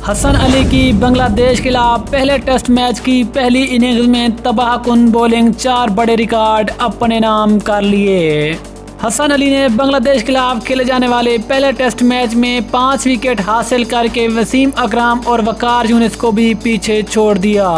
حسن علی کی بنگلہ دیش کے خلاف پہلے ٹیسٹ میچ کی پہلی اننگز میں تباہ کن بولنگ، 4 بڑے ریکارڈ اپنے نام کر لیے۔ حسن علی نے بنگلہ دیش کے خلاف کھیلے جانے والے پہلے ٹیسٹ میچ میں 5 وکٹ حاصل کر کے وسیم اکرم اور وقار یونس کو بھی پیچھے چھوڑ دیا۔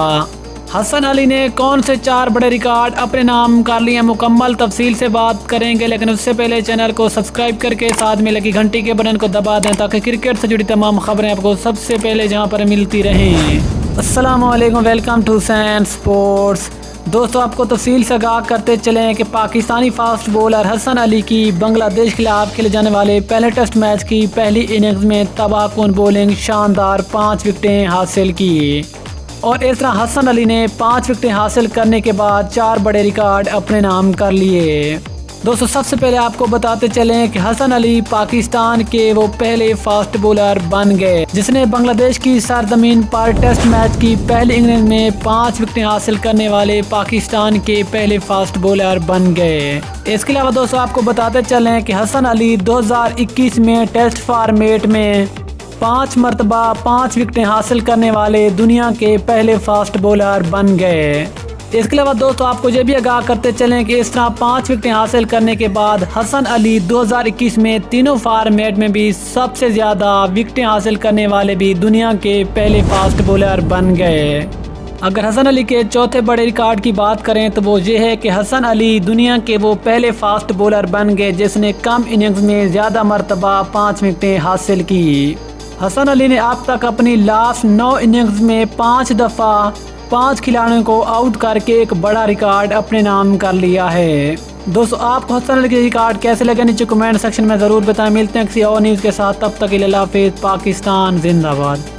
حسن علی نے کون سے 4 بڑے ریکارڈ اپنے نام کر لیے، مکمل تفصیل سے بات کریں گے، لیکن اس سے پہلے چینل کو سبسکرائب کر کے ساتھ میں لگی گھنٹی کے بٹن کو دبا دیں تاکہ کرکٹ سے جڑی تمام خبریں آپ کو سب سے پہلے جہاں پر ملتی رہیں۔ السلام علیکم، ویلکم ٹو سین سپورٹس۔ دوستو، آپ کو تفصیل سے آگاہ کرتے چلیں کہ پاکستانی فاسٹ بولر حسن علی کی بنگلہ دیش کے خلاف کھیلے جانے والے پہلے ٹیسٹ میچ کی پہلی اننگز میں تباہ کن بولنگ، شاندار 5 وکٹیں حاصل کی، اور اس طرح حسن علی نے 5 وکٹیں حاصل کرنے کے بعد 4 بڑے ریکارڈ اپنے نام کر لیے۔ دوستو، سب سے پہلے آپ کو بتاتے چلیں کہ حسن علی پاکستان کے وہ پہلے فاسٹ بولر بن گئے جس نے بنگلہ دیش کی سرزمین پر ٹیسٹ میچ کی پہلی اننگز میں 5 وکٹیں حاصل کرنے والے پاکستان کے پہلے فاسٹ بولر بن گئے۔ اس کے علاوہ دوستو، آپ کو بتاتے چلیں کہ حسن علی 2021 میں ٹیسٹ فارمیٹ میں 5 مرتبہ 5 وکٹیں حاصل کرنے والے دنیا کے پہلے فاسٹ بولر بن گئے۔ اس کے علاوہ دوستو، آپ کو یہ بھی آگاہ کرتے چلیں کہ اس طرح 5 وکٹیں حاصل کرنے کے بعد حسن علی 2021 میں تینوں فارمیٹ میں بھی سب سے زیادہ وکٹیں حاصل کرنے والے بھی دنیا کے پہلے فاسٹ بولر بن گئے۔ اگر حسن علی کے چوتھے بڑے ریکارڈ کی بات کریں تو وہ یہ ہے کہ حسن علی دنیا کے وہ پہلے فاسٹ بولر بن گئے جس نے کم اننگز میں زیادہ مرتبہ 5 وکٹیں حاصل کی۔ حسن علی نے اب تک اپنی لاسٹ 9 اننگز میں 5 دفعہ 5 کھلاڑیوں کو آؤٹ کر کے ایک بڑا ریکارڈ اپنے نام کر لیا ہے۔ دوستو، آپ کو حسن علی کے ریکارڈ کیسے لگے نیچے کمنٹ سیکشن میں ضرور بتائیں۔ ملتے ہیں کسی اور نیوز کے ساتھ، تب تک کے لیے اللہ حافظ۔ پاکستان زندہ باد۔